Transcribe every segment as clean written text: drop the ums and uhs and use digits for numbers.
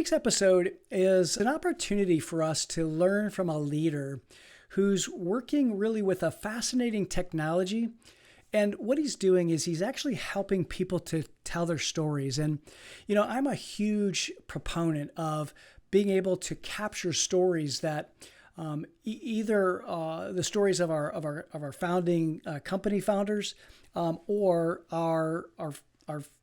week's episode is an opportunity for us to learn from a leader who's working really with a fascinating technology. And what he's doing is he's actually helping people to tell their stories. And, I'm a huge proponent of being able to capture stories that either the stories of our founding company founders or our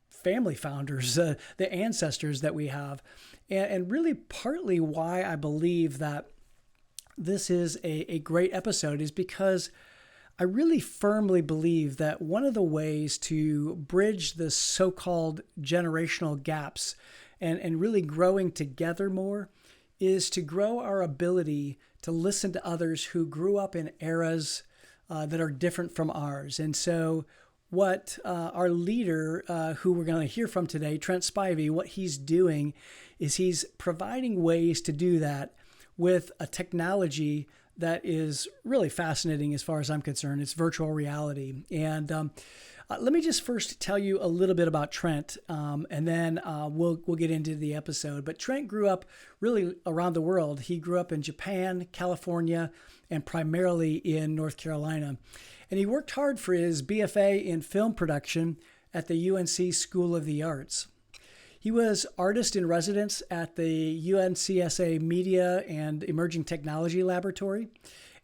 family founders, the ancestors that we have, and really partly why I believe that this is a great episode is because I really firmly believe that one of the ways to bridge the so-called generational gaps and really growing together more is to grow our ability to listen to others who grew up in eras that are different from ours. And so what our leader, who we're going to hear from today, Trent Spivey, what he's doing is he's providing ways to do that with a technology that is really fascinating as far as I'm concerned. It's virtual reality. And let me just first tell you a little bit about Trent, and then we'll get into the episode. But Trent grew up really around the world. He grew up in Japan, California, and primarily in North Carolina. And he worked hard for his BFA in film production at the UNC School of the Arts. He was artist in residence at the UNCSA Media and Emerging Technology Laboratory,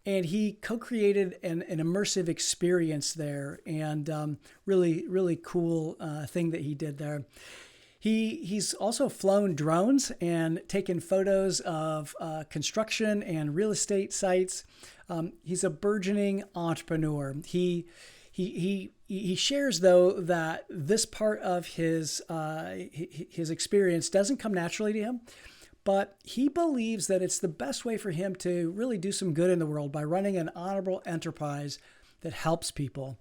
and he co-created an immersive experience there, and really cool thing that he did there. He's also flown drones and taken photos of construction and real estate sites. He's a burgeoning entrepreneur. He shares, though, that this part of his experience doesn't come naturally to him, but he believes that it's the best way for him to really do some good in the world by running an honorable enterprise that helps people.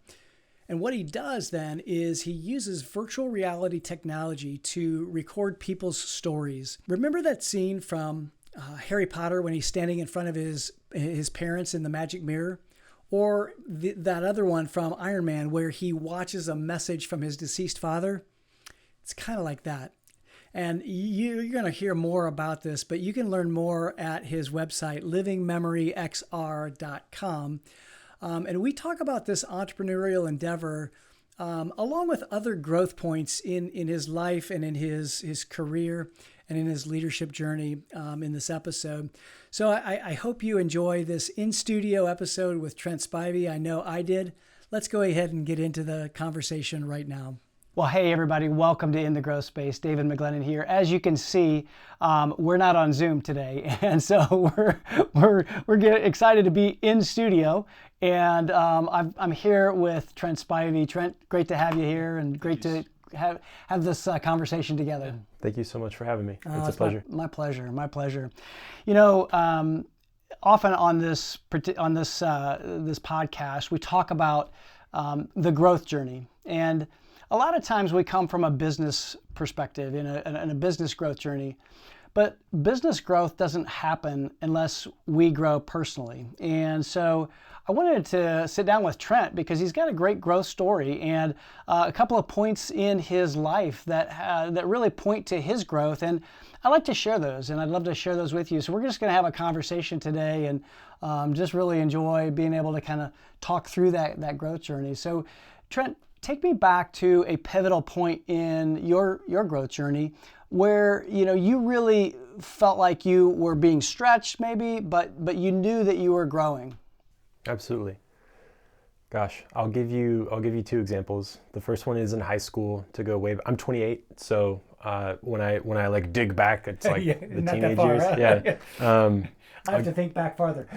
And what he does then is he uses virtual reality technology to record people's stories. Remember that scene from Harry Potter when he's standing in front of his parents in the magic mirror? Or that other one from Iron Man where he watches a message from his deceased father? It's kind of like that. And you're going to hear more about this, but you can learn more at his website, livingmemoryxr.com. And we talk about this entrepreneurial endeavor along with other growth points in his life and in his career and in his leadership journey in this episode. So I hope you enjoy this in-studio episode with Trent Spivey. I know I did. Let's go ahead and get into the conversation right now. Well, hey, everybody. Welcome to In the Growth Space. David McGlennon here. As you can see, we're not on Zoom today. And so we're excited to be in studio. And I'm here with Trent Spivey. Trent, great to have you here and great to have this conversation together. Thank you so much for having me. It's a pleasure. My pleasure. Often on this podcast, we talk about the growth journey. And a lot of times we come from a business perspective in a business growth journey, but business growth doesn't happen unless we grow personally. And so I wanted to sit down with Trent because he's got a great growth story and a couple of points in his life that really point to his growth. And I like to share those, and I'd love to share those with you. So we're just going to have a conversation today and just really enjoy being able to kind of talk through that growth journey. So Trent, take me back to a pivotal point in your growth journey where you really felt like you were being stretched maybe, but you knew that you were growing. Absolutely. Gosh, I'll give you two examples. The first one is in high school. To go way back. I'm 28, so when I like dig back, it's like the teenage years. Huh? Yeah. I have to think back farther.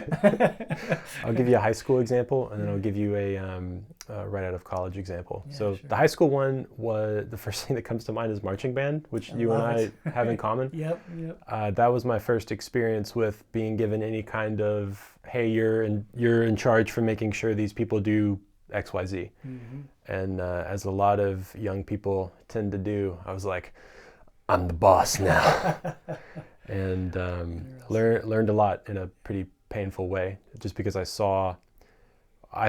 I'll give you a high school example, and then I'll give you a right out of college example. Yeah, so sure. The high school one was the first thing that comes to mind is marching band, which you and I have in common. Yep. That was my first experience with being given any kind of, hey, you're in charge for making sure these people do X, Y, Z. Mm-hmm. And as a lot of young people tend to do, I was like, I'm the boss now. And learned a lot in a pretty painful way, just because I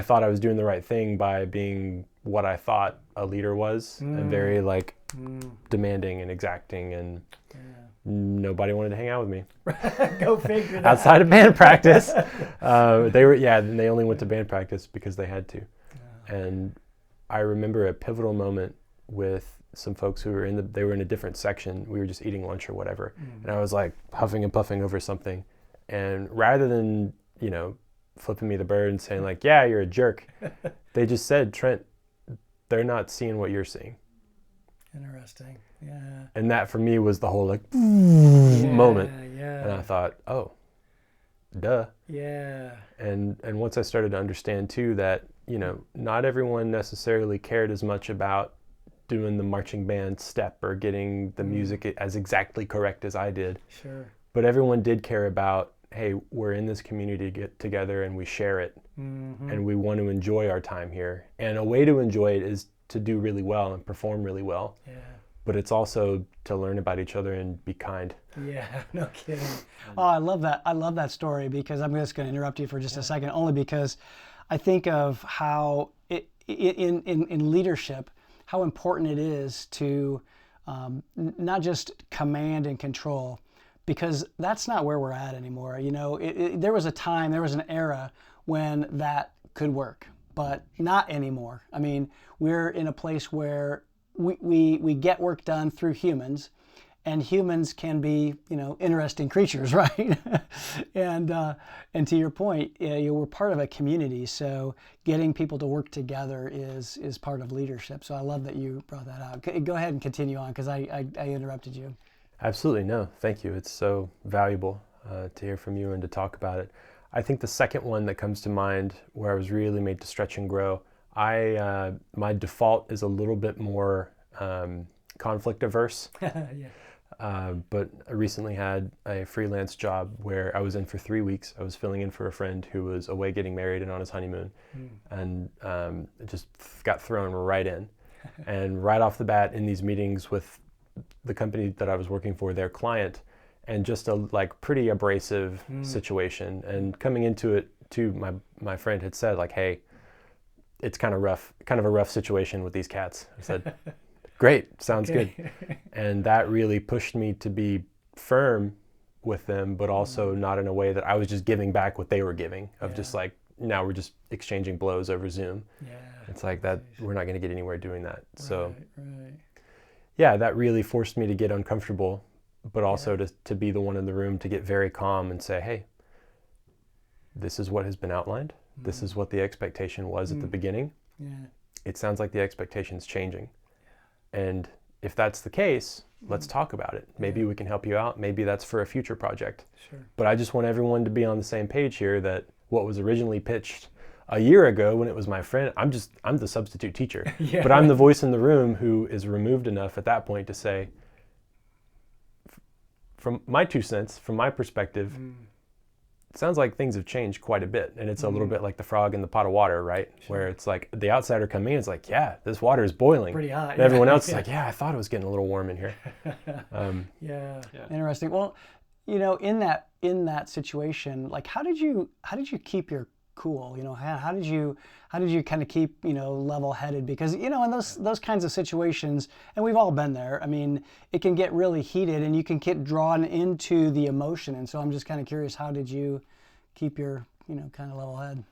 thought I was doing the right thing by being what I thought a leader was, and very demanding and exacting, and nobody wanted to hang out with me. Go figure that. Outside of band practice. They only went to band practice because they had to. Oh. And I remember a pivotal moment with some folks who were they were in a different section. We were just eating lunch or whatever. And I was like huffing and puffing over something. And rather than, flipping me the bird and saying like, yeah, you're a jerk, they just said, Trent, they're not seeing what you're seeing. Interesting. Yeah. And that for me was the whole moment. Yeah. And I thought, oh, duh. Yeah. And once I started to understand too that, not everyone necessarily cared as much about doing the marching band step or getting the music as exactly correct as I did. Sure. But everyone did care about, hey, we're in this community to get together and we share it. And we want to enjoy our time here. And a way to enjoy it is to do really well and perform really well. Yeah. But it's also to learn about each other and be kind. Yeah, no kidding. Oh, I love that. I love that story because I'm just going to interrupt you for just a second, only because I think of how in leadership, how important it is to not just command and control, because that's not where we're at anymore. There was a time, there was an era when that could work, but not anymore. I mean, we're in a place where we get work done through humans, and humans can be, interesting creatures, right? and to your point, we're part of a community, so getting people to work together is part of leadership. So I love that you brought that out. Go ahead and continue on, because I interrupted you. Absolutely, no, thank you. It's so valuable to hear from you and to talk about it. I think the second one that comes to mind where I was really made to stretch and grow, my default is a little bit more conflict averse. But I recently had a freelance job where I was in for 3 weeks. I was filling in for a friend who was away getting married and on his honeymoon, and just got thrown right in. And right off the bat in these meetings with the company that I was working for, their client, and just a pretty abrasive situation. And coming into it too, my friend had said like, hey, it's kind of a rough situation with these cats. I said, great, sounds good. And that really pushed me to be firm with them, but also not in a way that I was just giving back what they were giving, of just like, now we're just exchanging blows over Zoom. Yeah. It's like that, we're not going to get anywhere doing that. So yeah, that really forced me to get uncomfortable, but also to be the one in the room to get very calm and say, hey, this is what has been outlined. This is what the expectation was at the beginning. Yeah. It sounds like the expectation's changing. And if that's the case, let's talk about it. Maybe we can help you out. Maybe that's for a future project. Sure. But I just want everyone to be on the same page here, that what was originally pitched a year ago when it was my friend, I'm the substitute teacher. But I'm the voice in the room who is removed enough at that point to say, from my 2 cents, from my perspective, it sounds like things have changed quite a bit. And it's a little bit like the frog in the pot of water, right? Sure. Where it's like the outsider coming in, it's like, yeah, this water is boiling. Pretty hot. And everyone else is like, yeah, I thought it was getting a little warm in here. Interesting. Well, in that situation, like how did you keep your cool? How did you kind of keep, level-headed? Because, in those kinds of situations, and we've all been there, I mean, it can get really heated and you can get drawn into the emotion. And so I'm just kind of curious, how did you keep your, kind of level head?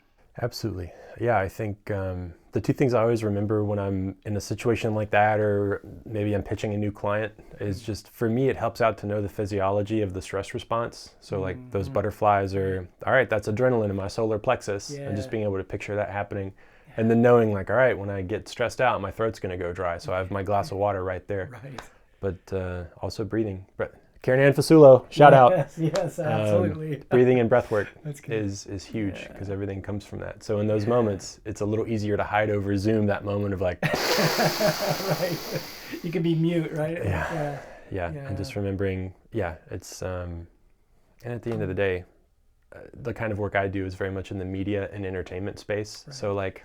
Absolutely. Yeah, I think the 2 things I always remember when I'm in a situation like that, or maybe I'm pitching a new client, is just, for me, it helps out to know the physiology of the stress response. So like those butterflies are, all right, that's adrenaline in my solar plexus, and just being able to picture that happening. And then knowing like, all right, when I get stressed out, my throat's going to go dry. So I have my glass of water right there. Right. But also breathing. Karen Ann Fasulo, shout out. Yes, absolutely. Breathing and breath work is huge, because everything comes from that. So in those moments, it's a little easier to hide over Zoom, that moment of like... Right. You can be mute, right? Yeah. And just remembering, it's... and at the end of the day, the kind of work I do is very much in the media and entertainment space. Right. So like,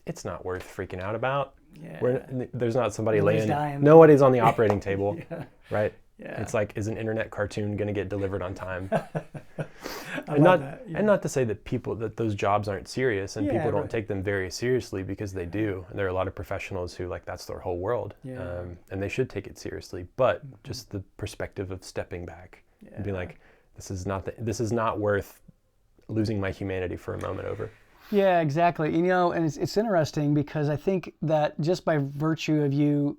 it's not worth freaking out about. Yeah. There's not somebody nobody's on the operating table, right? Yeah. It's like, is an internet cartoon going to get delivered on time? And not to say that those jobs aren't serious and people don't right. take them very seriously, because they do. And there are a lot of professionals who, like, that's their whole world. And they should take it seriously. But just the perspective of stepping back and being like, this is not worth losing my humanity for a moment over. Yeah, exactly. And it's interesting because I think that just by virtue of you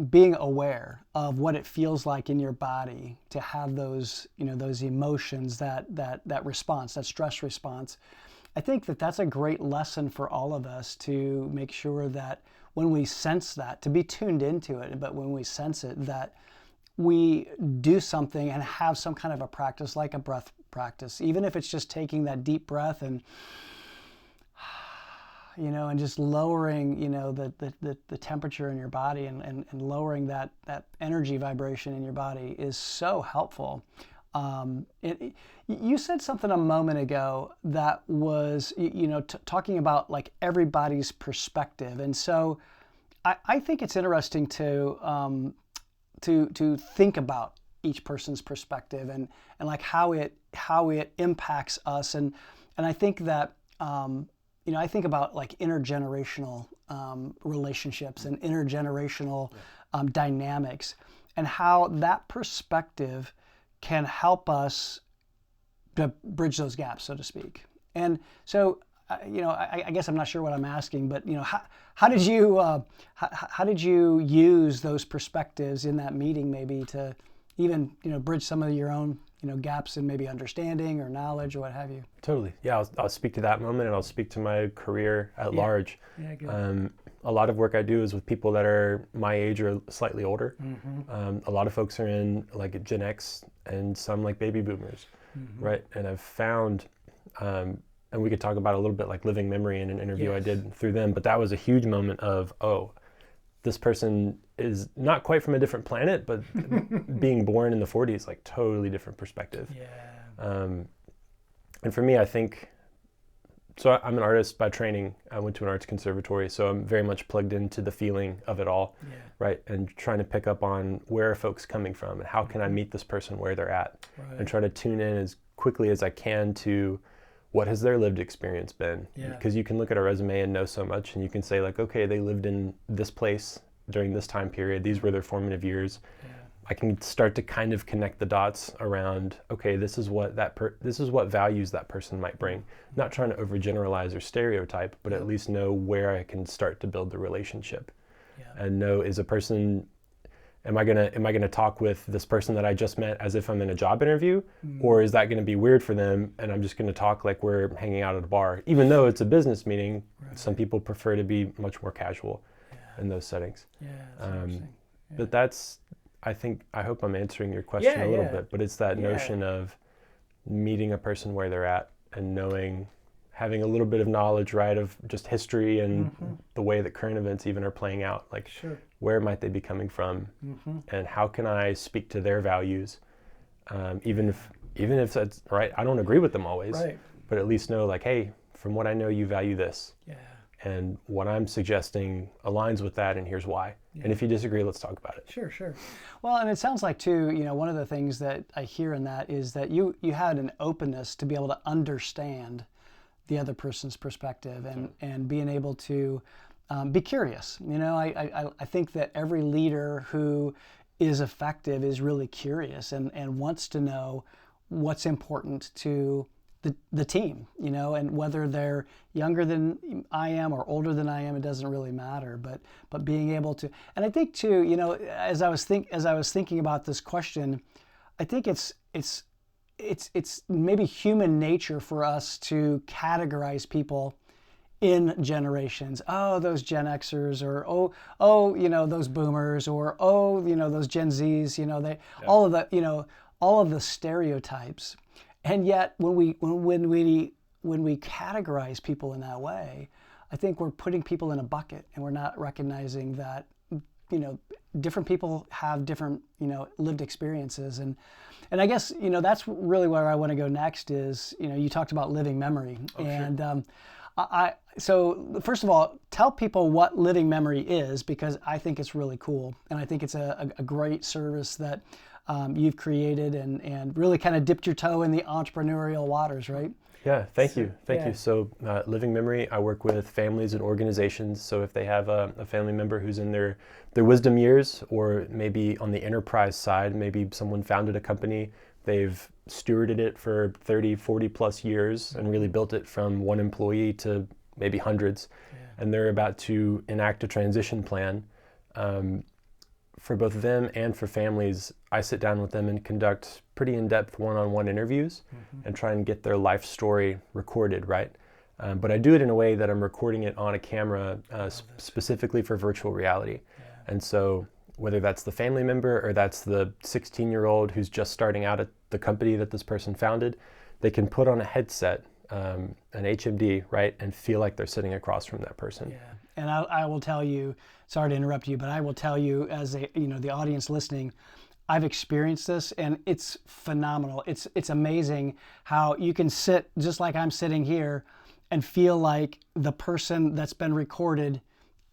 being aware of what it feels like in your body to have those, those emotions, that response, that stress response, I think that that's a great lesson for all of us to make sure that when we sense that, to be tuned into it, but when we sense it, that we do something and have some kind of a practice, like a breath practice, even if it's just taking that deep breath and and just lowering, the temperature in your body and lowering that energy vibration in your body is so helpful. You said something a moment ago that was, talking about like everybody's perspective. And so I think it's interesting to think about each person's perspective and like how it impacts us. And I think that, I think about like intergenerational relationships and intergenerational dynamics, and how that perspective can help us to bridge those gaps, so to speak. And so, I guess I'm not sure what I'm asking, but how did you use those perspectives in that meeting, maybe to even bridge some of your own gaps in maybe understanding or knowledge or what have you? Totally. Yeah, I'll speak to that moment, and I'll speak to my career at large. Yeah, good. A lot of work I do is with people that are my age or slightly older. A lot of folks are in like Gen X and some like baby boomers, right? And I've found, and we could talk about a little bit like living memory in an interview I did through them, but that was a huge moment of, oh, this person is not quite from a different planet, but being born in the 40s, like totally different perspective. Yeah. And for me, I think, so I'm an artist by training. I went to an arts conservatory, so I'm very much plugged into the feeling of it all, right? And trying to pick up on where are folks coming from and how can I meet this person where they're at, and try to tune in as quickly as I can to what has their lived experience been. Because you can look at a resume and know so much, and you can say like, okay, they lived in this place during this time period. These were their formative years. I can start to kind of connect the dots around, okay, this is what values that person might bring. Not trying to overgeneralize or stereotype, but at least know where I can start to build the relationship. And know, is a person, am I gonna talk with this person that I just met as if I'm in a job interview, or is that gonna be weird for them and I'm just gonna talk like we're hanging out at a bar? Even though it's a business meeting, some people prefer to be much more casual in those settings. But that's, I hope I'm answering your question a little bit, but it's that notion of meeting a person where they're at and knowing, having a little bit of knowledge, right, of just history and the way that current events even are playing out. Like, where might they be coming from, and how can I speak to their values, even if that's right. I don't agree with them always, but at least know like, hey, from what I know, you value this. And what I'm suggesting aligns with that, and here's why. And if you disagree, let's talk about it. Sure. Well, and it sounds like too, one of the things that I hear in that is that you had an openness to be able to understand the other person's perspective and being able to be curious. I think that every leader who is effective is really curious and wants to know what's important to the team, and whether they're younger than I am or older than I am, it doesn't really matter. But being able to, and I think too, as I was thinking about this question, I think it's maybe human nature for us to categorize people in generations. Oh, those Gen Xers, or those boomers, or those Gen Zs. All of the stereotypes. And yet, when we categorize people in that way, I think we're putting people in a bucket, and we're not recognizing that different people have different lived experiences. And I guess that's really where I want to go next. Is you talked about living memory, and So first of all, tell people what living memory is, because I think it's really cool, and I think it's a great service that you've created and really kind of dipped your toe in the entrepreneurial waters, right? Yeah, thank you. So Living Memory, I work with families and organizations. So if they have a family member who's in their wisdom years, or maybe on the enterprise side, maybe someone founded a company, they've stewarded it for 30, 40 plus years and really built it from one employee to maybe hundreds. And they're about to enact a transition plan. For both them and for families, I sit down with them and conduct pretty in-depth one-on-one interviews and try and get their life story recorded, right? But I do it in a way that I'm recording it on a camera specifically for virtual reality. And so whether that's the family member or that's the 16-year-old who's just starting out at the company that this person founded, they can put on a headset, an HMD, right, and feel like they're sitting across from that person. Yeah. And I will tell you, sorry to interrupt you, but I will tell you, as the audience listening, I've experienced this, and it's phenomenal. It's amazing how you can sit just like I'm sitting here and feel like the person that's been recorded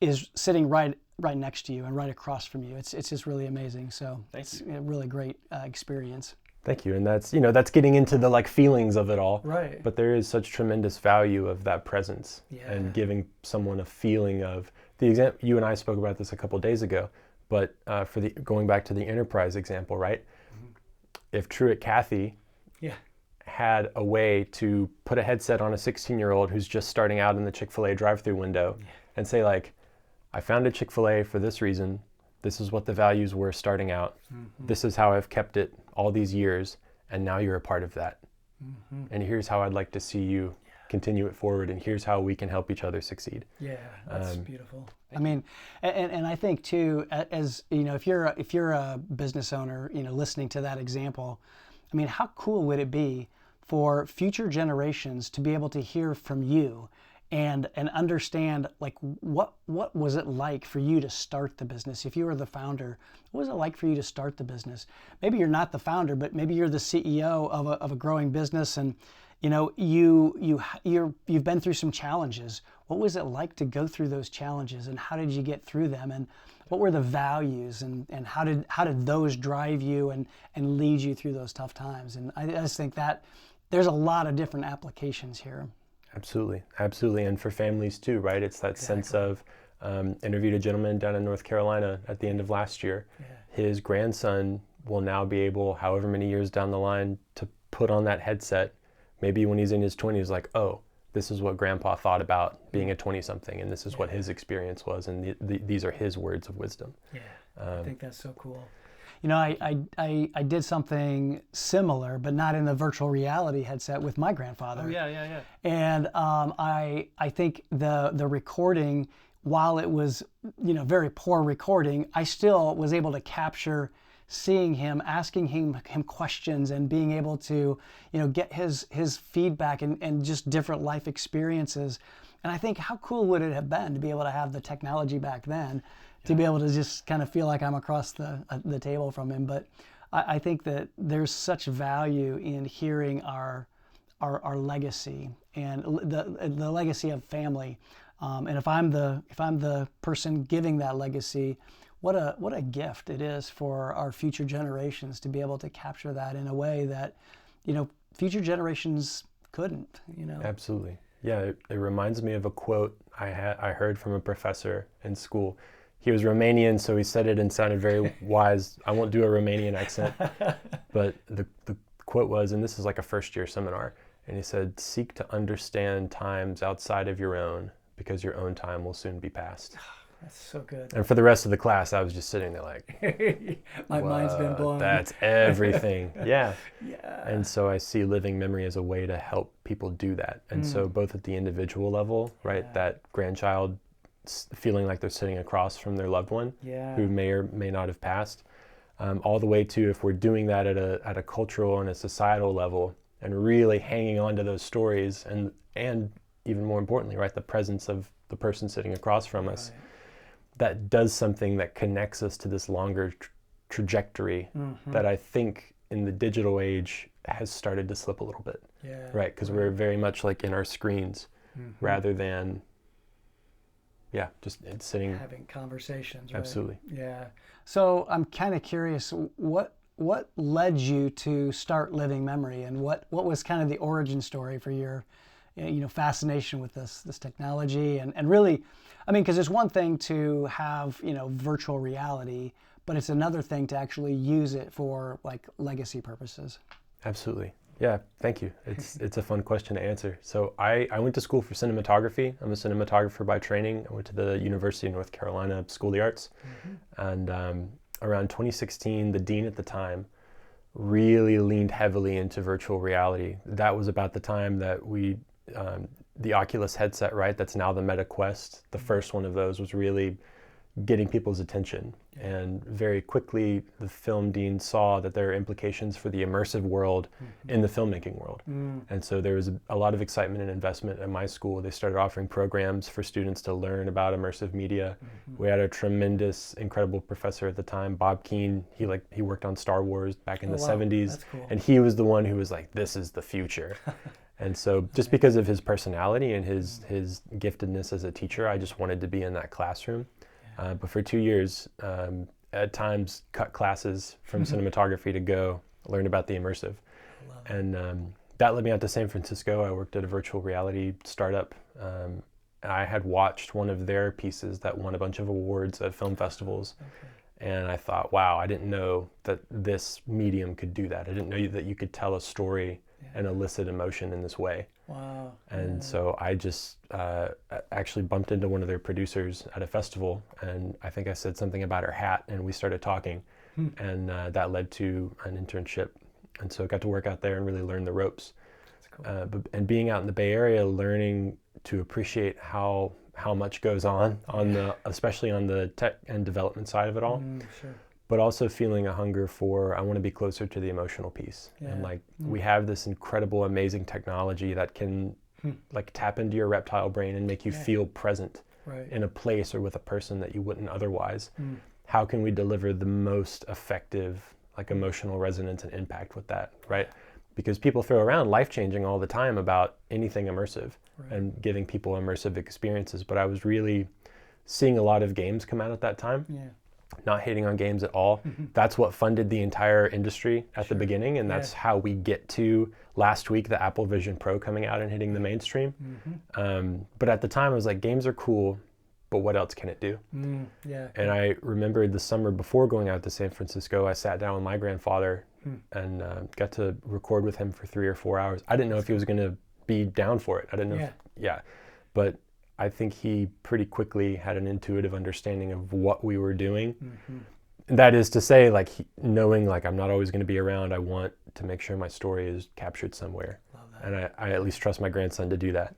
is sitting right next to you and right across from you. It's just really amazing. So it's a really great experience. Thank you. And that's getting into the feelings of it all. Right. But there is such tremendous value of that presence and giving someone a feeling of the example. You and I spoke about this a couple of days ago, but going back to the enterprise example, right? If Truett Cathy had a way to put a headset on a 16-year-old who's just starting out in the Chick-fil-A drive-through window and say I founded Chick-fil-A for this reason. This is what the values were starting out. This is how I've kept it all these years, and now you're a part of that. And here's how I'd like to see you continue it forward, and here's how we can help each other succeed. Yeah, that's beautiful. I mean, and I think too, as if you're a business owner, listening to that example, I mean, how cool would it be for future generations to be able to hear from you and understand what was it like for you to start the business? If you were the founder, what was it like for you to start the business? Maybe you're not the founder, but maybe you're the CEO of a growing business, and you've been through some challenges. What was it like to go through those challenges, and how did you get through them, and what were the values, and how did those drive you and lead you through those tough times? And I just think that there's a lot of different applications here. Absolutely. And for families too, right? It's that sense of, interviewed a gentleman down in North Carolina at the end of last year. His grandson will now be able, however many years down the line, to put on that headset. Maybe when he's in his 20s, oh, this is what grandpa thought about being a 20-something, and this is what his experience was, and these are his words of wisdom. I think that's so cool. I did something similar, but not in the virtual reality headset, with my grandfather. Oh, yeah. And I think the recording, while it was very poor recording, I still was able to capture seeing him, asking him questions, and being able to get his feedback and just different life experiences. And I think, how cool would it have been to be able to have the technology back then, to be able to just kind of feel like I'm across the table from him. But I think that there's such value in hearing our legacy, and the legacy of family. And if I'm the person giving that legacy, what a gift it is for our future generations to be able to capture that in a way that future generations couldn't. Absolutely. Yeah, it reminds me of a quote I heard from a professor in school. He was Romanian, so he said it and sounded very wise. I won't do a Romanian accent, but the quote was, and this is like a first-year seminar, and he said, "Seek to understand times outside of your own, because your own time will soon be past." That's so good. And for the rest of the class, I was just sitting there my mind's been blown. That's everything. Yeah. And so I see living memory as a way to help people do that. And so both at the individual level, right, that grandchild feeling like they're sitting across from their loved one who may or may not have passed, all the way to, if we're doing that at a cultural and a societal level, and really hanging on to those stories, and even more importantly, right, the presence of the person sitting across from us, that does something that connects us to this longer trajectory that I think in the digital age has started to slip a little bit, right? Because we're very much in our screens. rather than, just sitting. Having conversations, right? Absolutely. Yeah. So I'm kind of curious, what led you to start Living Memory, and what was kind of the origin story for your fascination with this technology, and really, I mean, because it's one thing to have virtual reality, but it's another thing to actually use it for like legacy purposes. Absolutely. Yeah, thank you. It's a fun question to answer. So I went to school for cinematography. I'm a cinematographer by training. I went to the University of North Carolina School of the Arts. And around 2016, the dean at the time really leaned heavily into virtual reality. That was about the time that the Oculus headset, right? That's now the Meta Quest. The first one of those was really getting people's attention. And very quickly, the film dean saw that there are implications for the immersive world in the filmmaking world. And so there was a lot of excitement and investment at my school. They started offering programs for students to learn about immersive media. We had a tremendous, incredible professor at the time, Bob Keane. He worked on Star Wars back in the 70s. That's cool. And he was the one who was like, this is the future. And so just because of his personality and his giftedness as a teacher, I just wanted to be in that classroom. But for 2 years, at times cut classes from cinematography to go learn about the immersive. And that led me out to San Francisco. I worked at a virtual reality startup. I had watched one of their pieces that won a bunch of awards at film festivals. And I thought, wow, I didn't know that this medium could do that. I didn't know that you could tell a story and elicit emotion in this way. Wow. And so I just actually bumped into one of their producers at a festival, and I think I said something about her hat, and we started talking, and that led to an internship. And so I got to work out there and really learn the ropes. That's cool. And being out in the Bay Area, learning to appreciate how much goes on especially on the tech and development side of it all. Sure. But also feeling a hunger for, I want to be closer to the emotional piece. And we have this incredible, amazing technology that can tap into your reptile brain and make you feel present in a place or with a person that you wouldn't otherwise. How can we deliver the most effective, emotional resonance and impact with that, right? Because people throw around life-changing all the time about anything immersive and giving people immersive experiences. But I was really seeing a lot of games come out at that time. Not hating on games at all. That's what funded the entire industry at the beginning, and that's how we get to last week, the Apple Vision Pro coming out and hitting the mainstream. But at the time, I was like, games are cool, but what else can it do? And I remembered the summer before going out to San Francisco, I sat down with my grandfather and got to record with him for 3 or 4 hours. I didn't know if he was going to be down for it. I didn't know. But I think he pretty quickly had an intuitive understanding of what we were doing. And that is to say, knowing I'm not always going to be around, I want to make sure my story is captured somewhere. And I at least trust my grandson to do that.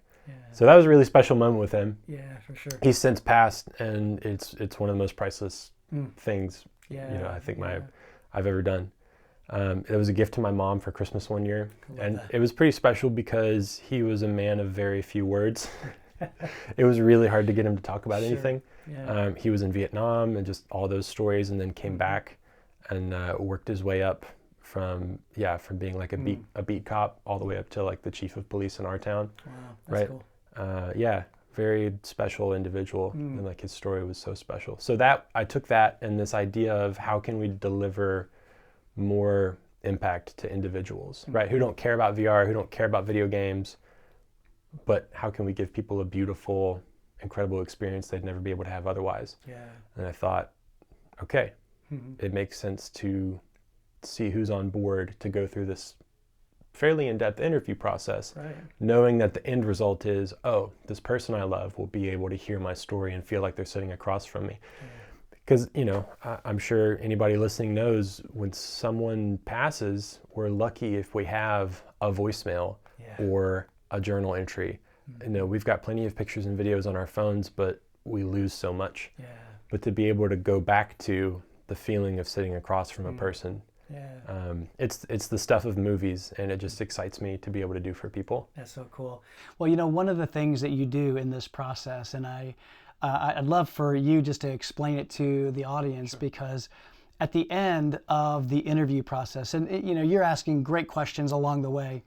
So that was a really special moment with him. Yeah, for sure. He's since passed, and it's one of the most priceless things I think I've ever done. It was a gift to my mom for Christmas one year. And it was pretty special because he was a man of very few words. It was really hard to get him to talk about anything. He was in Vietnam and just all those stories, and then came back and worked his way up from being a beat cop all the way up to the chief of police in our town. Wow, that's cool. Very special individual, and his story was so special. So that I took that and this idea of how can we deliver more impact to individuals, right? Who don't care about VR, who don't care about video games, but how can we give people a beautiful, incredible experience they'd never be able to have otherwise? And I thought, okay, it makes sense to see who's on board to go through this fairly in-depth interview process, knowing that the end result is, oh, this person I love will be able to hear my story and feel like they're sitting across from me. Because, I'm sure anybody listening knows when someone passes, we're lucky if we have a voicemail or a journal entry. We've got plenty of pictures and videos on our phones, but we lose so much. But to be able to go back to the feeling of sitting across from a person, it's the stuff of movies, and it just excites me to be able to do for people. That's so cool. Well, one of the things that you do in this process, and I'd love for you just to explain it to the audience, because at the end of the interview process, and you're asking great questions along the way,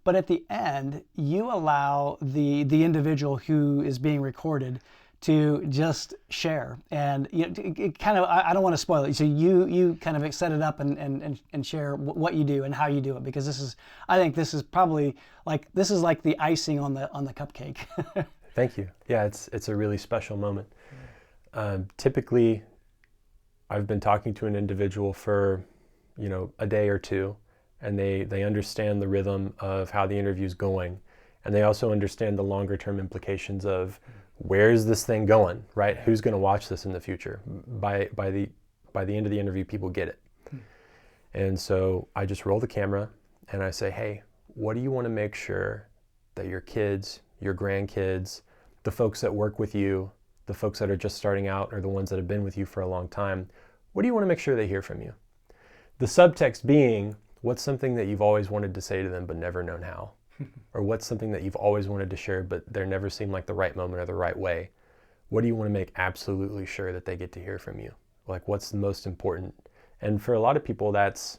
But at the end, you allow the individual who is being recorded to just share. And it kind of, I don't want to spoil it. So you kind of set it up and share what you do and how you do it, because I think this is probably like the icing on the cupcake. Thank you. Yeah, it's a really special moment. Typically, I've been talking to an individual for, a day or two, and they understand the rhythm of how the interview's going, and they also understand the longer term implications of where's this thing going, right? Who's going to watch this in the future? By the end of the interview, people get it. And so I just roll the camera and I say, hey, what do you want to make sure that your kids, your grandkids, the folks that work with you, the folks that are just starting out, or the ones that have been with you for a long time, what do you want to make sure they hear from you? The subtext being, what's something that you've always wanted to say to them but never known how? Or what's something that you've always wanted to share but there never seemed like the right moment or the right way? What do you want to make absolutely sure that they get to hear from you? Like, what's the most important? And for a lot of people, that's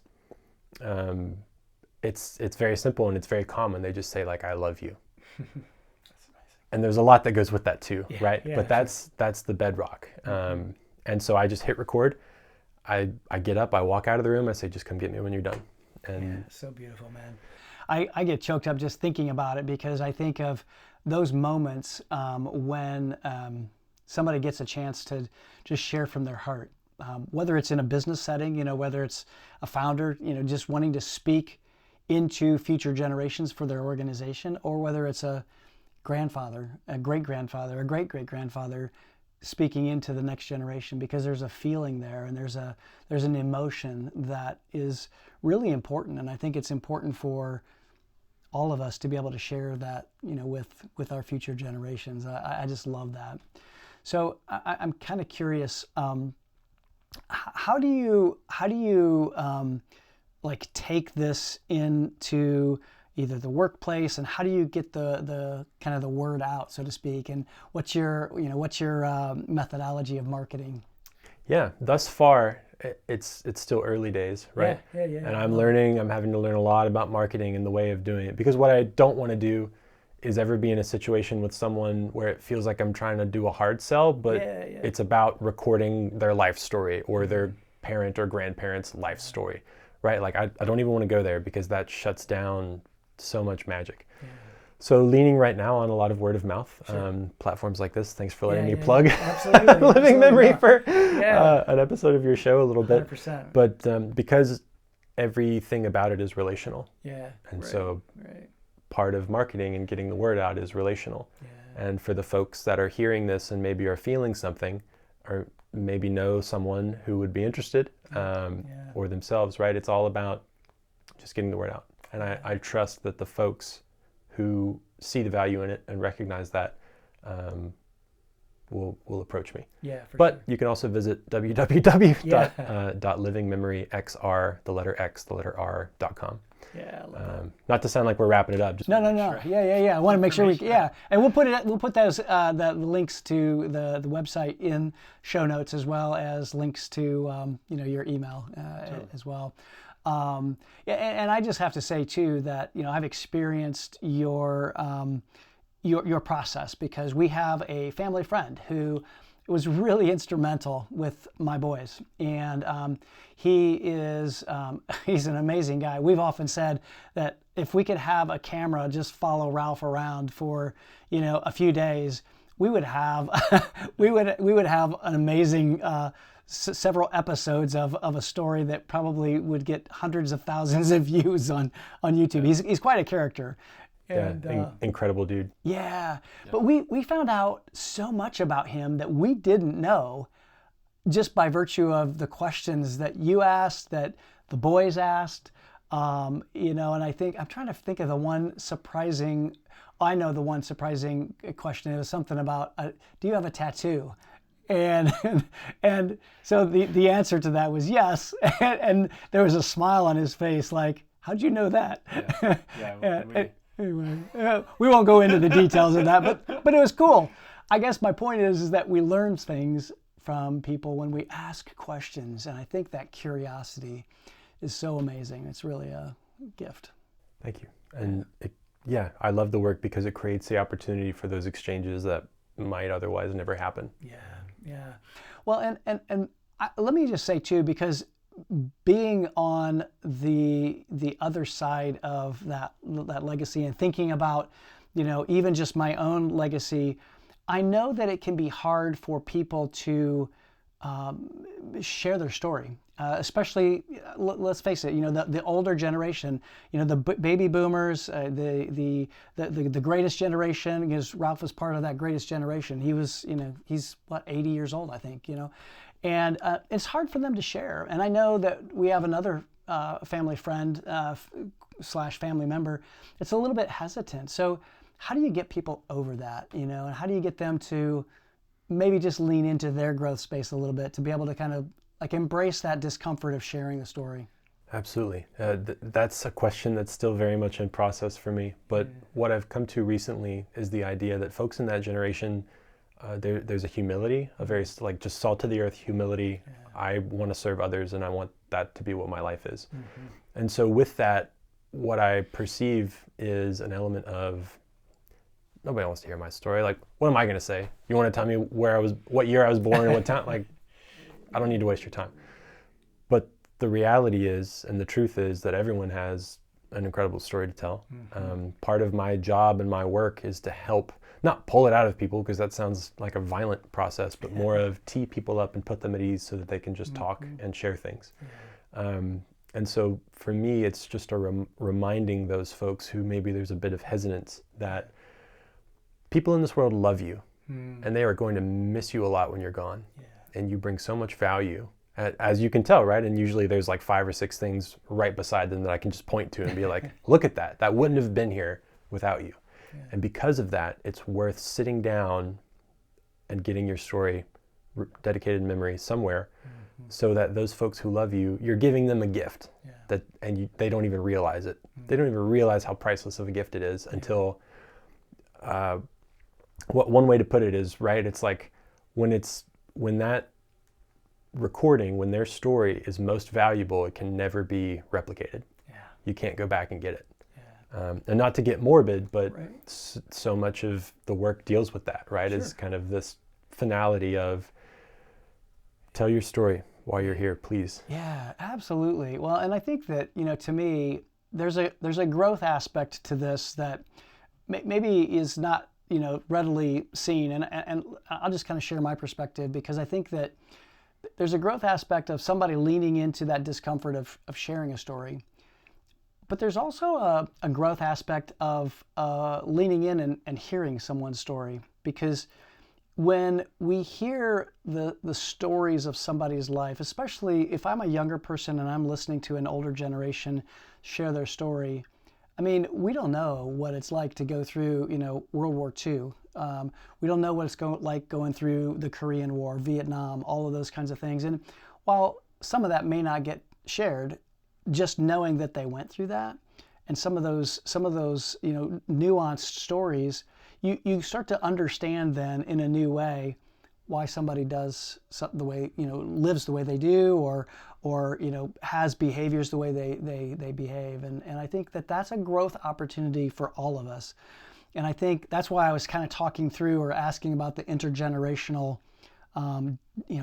it's very simple and it's very common. They just say, like, I love you. That's amazing. And there's a lot that goes with that too, right? Yeah, but that's the bedrock. And so I just hit record. I get up, I walk out of the room, I say, just come get me when you're done. And so beautiful, man. I get choked up just thinking about it, because I think of those moments when somebody gets a chance to just share from their heart, whether it's in a business setting, whether it's a founder, just wanting to speak into future generations for their organization, or whether it's a grandfather, a great-grandfather, a great-great-grandfather speaking into the next generation, because there's a feeling there and there's an emotion that is really important. And I think it's important for all of us to be able to share that, with our future generations. I just love that. So I'm kind of curious, how do you like take this into either the workplace, and how do you get the kind of the word out, so to speak, and what's your methodology of marketing? Yeah, thus far it's still early days, right? Yeah. And I'm having to learn a lot about marketing and the way of doing it, because what I don't want to do is ever be in a situation with someone where it feels like I'm trying to do a hard sell, but it's about recording their life story or their parent or grandparent's life story, right? Like I don't even want to go there, because that shuts down so much magic. So leaning right now on a lot of word of mouth, platforms like this. Thanks for letting me plug Living Memory for an episode of your show a little bit. 100%. But because everything about it is relational. And so part of marketing and getting the word out is relational. And for the folks that are hearing this and maybe are feeling something, or maybe know someone who would be interested, or themselves, right? It's all about just getting the word out. And I trust that the folks who see the value in it and recognize that will approach me. But you can also visit www.livingmemoryxr.com. I love that. Not to sound like we're wrapping it up. Just No. I want to make sure and we'll put those the links to the website in show notes, as well as links to your email as well. And I just have to say too that I've experienced your process, because we have a family friend who was really instrumental with my boys, and he is he's an amazing guy. We've often said that if we could have a camera just follow Ralph around for a few days, we would have we would have an amazing several episodes of a story that probably would get hundreds of thousands of views on YouTube. He's quite a character. And, incredible dude. But we found out so much about him that we didn't know, just by virtue of the questions that you asked, that the boys asked. And I think I'm trying to think of the one surprising. I know the one surprising question. It was something about, do you have a tattoo? And so the answer to that was yes. And there was a smile on his face, like, how'd you know that? Anyway, we won't go into the details of that, but it was cool. I guess my point is that we learn things from people when we ask questions, and I think that curiosity is so amazing. It's really a gift. Thank you. And yeah, I love the work because it creates the opportunity for those exchanges that might otherwise never happen. Yeah. Well, let me just say too, because being on the other side of that legacy and thinking about, even just my own legacy, I know that it can be hard for people to share their story, especially, let's face it, the older generation, the baby boomers, the greatest generation, because Ralph was part of that greatest generation. He was, he's 80 years old, I think, and it's hard for them to share. And I know that we have another family friend slash family member that's a little bit hesitant. So how do you get people over that, and how do you get them to maybe just lean into their growth space a little bit to be able to kind of like embrace that discomfort of sharing the story? Absolutely. That's a question that's still very much in process for me. But what I've come to recently is the idea that folks in that generation, there's a humility, a very like just salt to the earth humility. Yeah. I want to serve others and I want that to be what my life is. Mm-hmm. And so with that, what I perceive is an element of nobody wants to hear my story. Like, what am I going to say? You want to tell me what year I was born and what town? Like, I don't need to waste your time. But the reality is, and the truth is, that everyone has an incredible story to tell. Mm-hmm. Part of my job and my work is to help, not pull it out of people, because that sounds like a violent process, but more of tee people up and put them at ease so that they can just talk and share things. Yeah. And so for me, it's just reminding those folks who maybe there's a bit of hesitance that people in this world love you, and they are going to miss you a lot when you're gone. Yeah. And you bring so much value, as you can tell, right? And usually there's like 5 or 6 things right beside them that I can just point to and be like, look at that. That wouldn't have been here without you. Yeah. And because of that, it's worth sitting down and getting your story dedicated in memory somewhere, so that those folks who love you, you're giving them a gift. Yeah. They don't even realize it. They don't even realize how priceless of a gift it is until... one way to put it is, right, it's like when that recording, when their story is most valuable, it can never be replicated. Yeah. You can't go back and get it. Yeah. And not to get morbid, but so much of the work deals with that, right? Sure. Is kind of this finality of tell your story while you're here, please. Yeah, absolutely. Well, and I think that, to me, there's a growth aspect to this that maybe is not readily seen, and I'll just kind of share my perspective, because I think that there's a growth aspect of somebody leaning into that discomfort of sharing a story, but there's also a growth aspect of leaning in and hearing someone's story, because when we hear the stories of somebody's life, especially if I'm a younger person and I'm listening to an older generation share their story, I mean, we don't know what it's like to go through, World War II. We don't know what it's like going through the Korean War, Vietnam, all of those kinds of things. And while some of that may not get shared, just knowing that they went through that, and some of those, nuanced stories, you start to understand then in a new way why somebody does the way, lives the way they do, or has behaviors the way they behave. And I think that that's a growth opportunity for all of us. And I think that's why I was kind of talking through or asking about the intergenerational,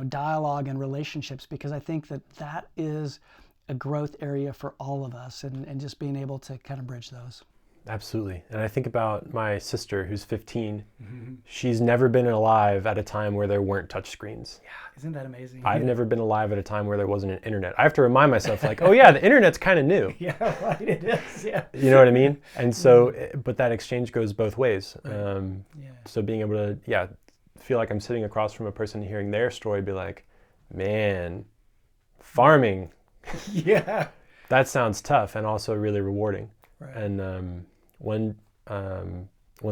dialogue and relationships, because I think that is a growth area for all of us, and just being able to kind of bridge those. Absolutely. And I think about my sister who's 15. Mm-hmm. She's never been alive at a time where there weren't touchscreens. Yeah, isn't that amazing? I've never been alive at a time where there wasn't an internet. I have to remind myself, like, oh yeah, the internet's kind of new. Yeah, right, it is, yeah. You know what I mean? And so, but that exchange goes both ways. So being able to, feel like I'm sitting across from a person hearing their story, be like, man, farming. Yeah. That sounds tough and also really rewarding. Right. And one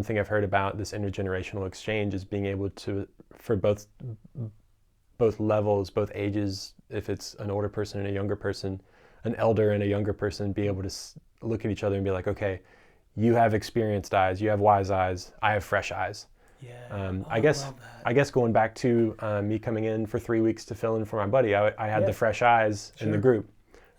thing I've heard about this intergenerational exchange is being able to, for both levels, both ages, if it's an older person and a younger person, an elder and a younger person, be able to look at each other and be like, okay, you have experienced eyes, you have wise eyes, I have fresh eyes. Yeah. I guess going back to me coming in for 3 weeks to fill in for my buddy, I had the fresh eyes in the group.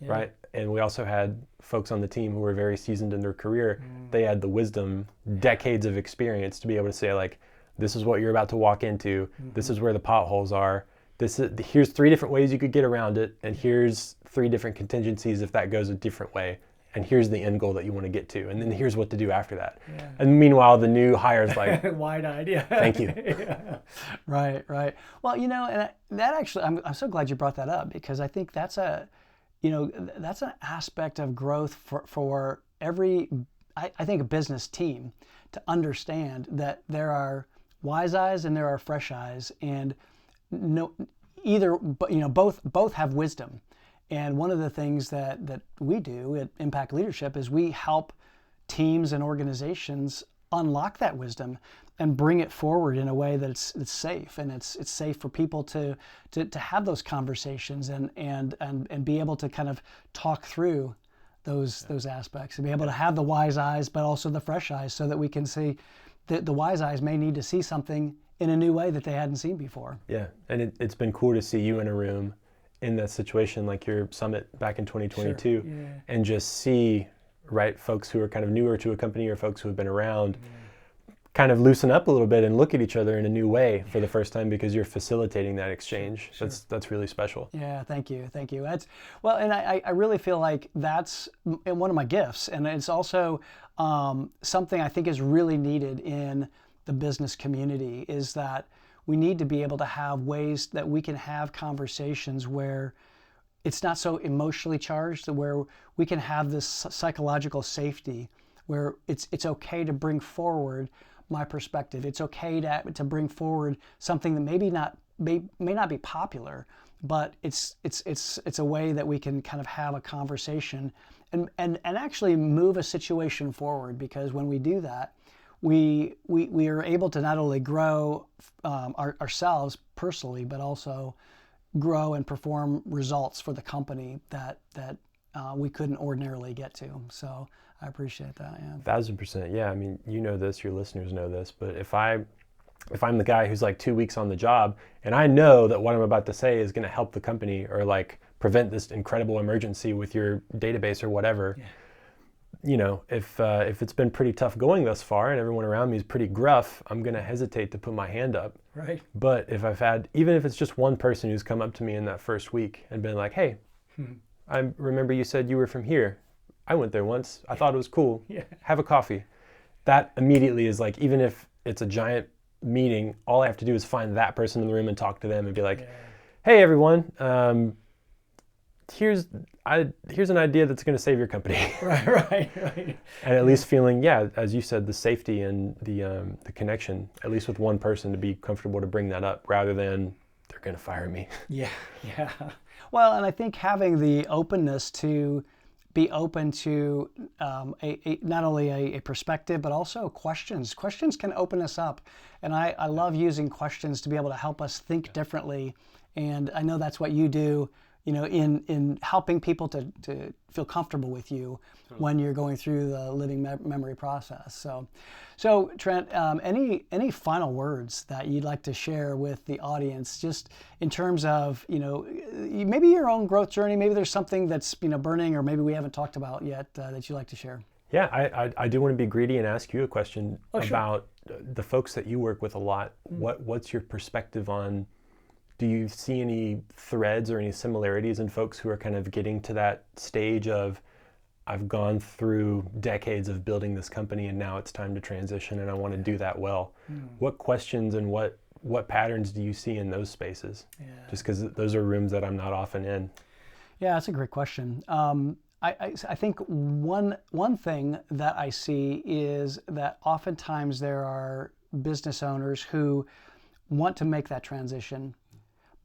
right? And we also had folks on the team who were very seasoned in their career. They had the wisdom, decades of experience to be able to say, like, this is what you're about to walk into. This is where the potholes are. Here's 3 different ways you could get around it, and here's 3 different contingencies if that goes a different way. And here's the end goal that you want to get to. And then here's what to do after that. Yeah. And meanwhile, the new hire's like, wide-eyed, yeah. Thank you. Yeah. Right. Well, and that actually, I'm so glad you brought that up, because I think that's that's an aspect of growth for every, I think, a business team, to understand that there are wise eyes and there are fresh eyes, and both have wisdom. And one of the things that we do at Impact Leadership is we help teams and organizations unlock that wisdom and bring it forward in a way that it's safe, and it's safe for people to have those conversations and be able to kind of talk through those aspects, and be able to have the wise eyes but also the fresh eyes, so that we can see that the wise eyes may need to see something in a new way that they hadn't seen before. Yeah, and it's been cool to see you in a room in that situation, like your summit back in 2022, sure. Yeah. and just see, right, folks who are kind of newer to a company or folks who have been around kind of loosen up a little bit and look at each other in a new way for the first time, because you're facilitating that exchange. Sure. That's really special. Yeah, thank you. And I really feel like that's one of my gifts, and it's also something I think is really needed in the business community, is that we need to be able to have ways that we can have conversations where it's not so emotionally charged, where we can have this psychological safety, where it's okay to bring forward my perspective. It's okay to bring forward something that may not be popular, but it's a way that we can kind of have a conversation and actually move a situation forward. Because when we do that, we are able to not only grow ourselves personally, but also grow and perform results for the company that we couldn't ordinarily get to. So I appreciate that. Yeah. 1000%. Yeah. I mean, you know this, your listeners know this, but if I'm the guy who's like 2 weeks on the job, and I know that what I'm about to say is going to help the company, or like prevent this incredible emergency with your database or whatever. Yeah. If it's been pretty tough going thus far and everyone around me is pretty gruff, I'm going to hesitate to put my hand up. Right. But if even if it's just one person who's come up to me in that first week and been like, hey, I remember you said you were from here. I went there once. I thought it was cool. Yeah. Have a coffee. That immediately is like, even if it's a giant meeting, all I have to do is find that person in the room and talk to them and be like, hey, everyone, here's an idea that's going to save your company. Right. And at least feeling, as you said, the safety and the connection, at least with one person, to be comfortable to bring that up, rather than they're going to fire me. Yeah. Well, and I think having the openness to be open to not only a perspective, but also questions. Questions can open us up. And I love using questions to be able to help us think differently. And I know that's what you do, in helping people to feel comfortable with you when you're going through the living memory process. So Trent, any final words that you'd like to share with the audience, just in terms of, maybe your own growth journey, maybe there's something that's, burning, or maybe we haven't talked about yet that you'd like to share? Yeah, I do want to be greedy and ask you a question Sure. about the folks that you work with a lot. What's your perspective on, do you see any threads or any similarities in folks who are kind of getting to that stage of, I've gone through decades of building this company and now it's time to transition and I want to do that well? What questions and what patterns do you see in those spaces? Yeah. Just because those are rooms that I'm not often in. Yeah, that's a great question. I think one thing that I see is that oftentimes there are business owners who want to make that transition,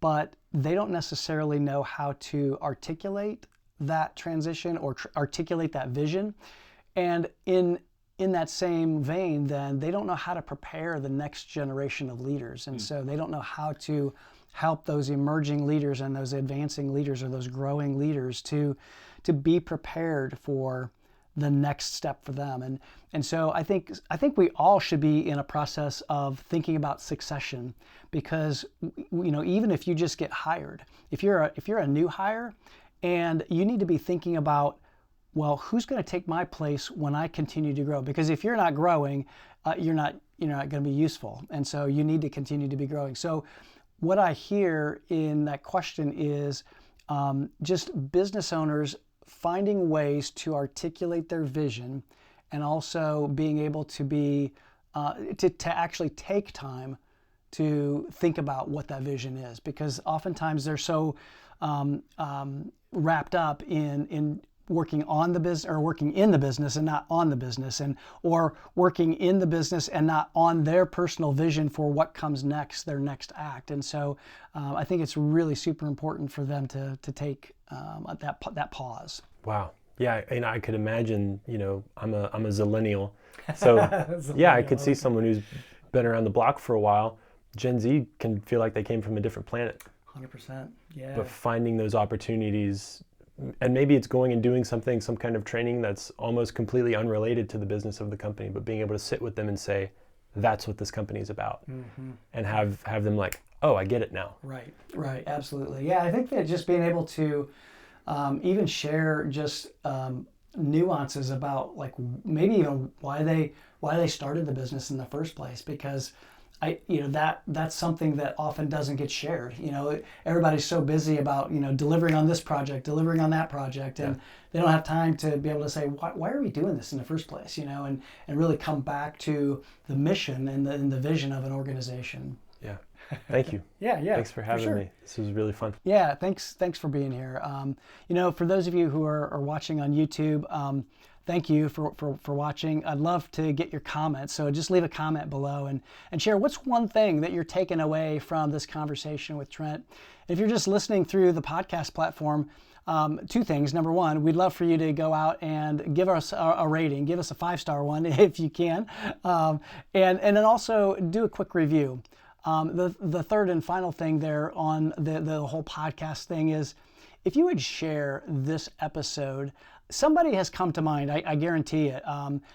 but they don't necessarily know how to articulate that transition or articulate that vision. And in that same vein, then they don't know how to prepare the next generation of leaders. And so they don't know how to help those emerging leaders and those advancing leaders or those growing leaders to be prepared for the next step for them. And so I think we all should be in a process of thinking about succession, because even if you just get hired, if you're a new hire And you need to be thinking about, well, who's going to take my place when I continue to grow? Because if you're not growing, you're not going to be useful. And so you need to continue to be growing. So what I hear in that question is just business owners finding ways to articulate their vision, and also being able to be to actually take time to think about what that vision is, because oftentimes they're so wrapped up in working on the business, or working in the business and not on the business, and or working in the business and not on their personal vision for what comes next, their next act. And so I think it's really super important for them to take that pause. Wow. Yeah, and I could imagine, I'm a zillennial, so yeah, I could see someone who's been around the block for a while. Gen Z can feel like they came from a different planet. 100%. Yeah. But finding those opportunities, and maybe it's going and doing something, some kind of training that's almost completely unrelated to the business of the company, but being able to sit with them and say, that's what this company is about, and have them like, oh, I get it now. Right, absolutely. Yeah, I think that just being able to even share just nuances about, like, maybe even why they started the business in the first place, because that's something that often doesn't get shared. Everybody's so busy about delivering on this project, delivering on that project, and they don't have time to be able to say, why are we doing this in the first place? And really come back to the mission and the vision of an organization. Yeah. Thank you. Yeah. Thanks for having me. This was really fun. Yeah. Thanks for being here. For those of you who are watching on YouTube, thank you for watching. I'd love to get your comments. So just leave a comment below and share what's one thing that you're taking away from this conversation with Trent. If you're just listening through the podcast platform, two things. Number one, we'd love for you to go out and give us a rating. Give us a 5-star one if you can. And then also do a quick review. The third and final thing there on the whole podcast thing is, if you would share this episode, somebody has come to mind. I guarantee it.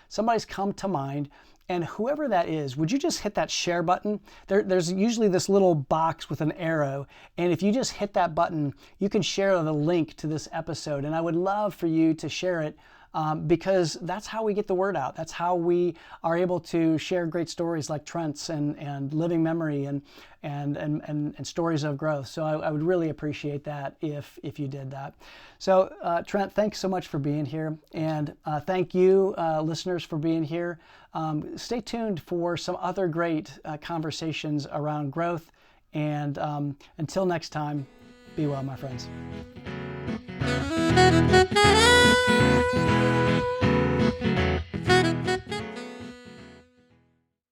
Somebody's come to mind, and whoever that is, would you just hit that share button? There's usually this little box with an arrow, and if you just hit that button, you can share the link to this episode, and I would love for you to share it. Because that's how we get the word out. That's how we are able to share great stories like Trent's and living memory and stories of growth. So I would really appreciate that if you did that. So Trent, thanks so much for being here, and thank you listeners for being here. Stay tuned for some other great conversations around growth, and until next time, be well, my friends.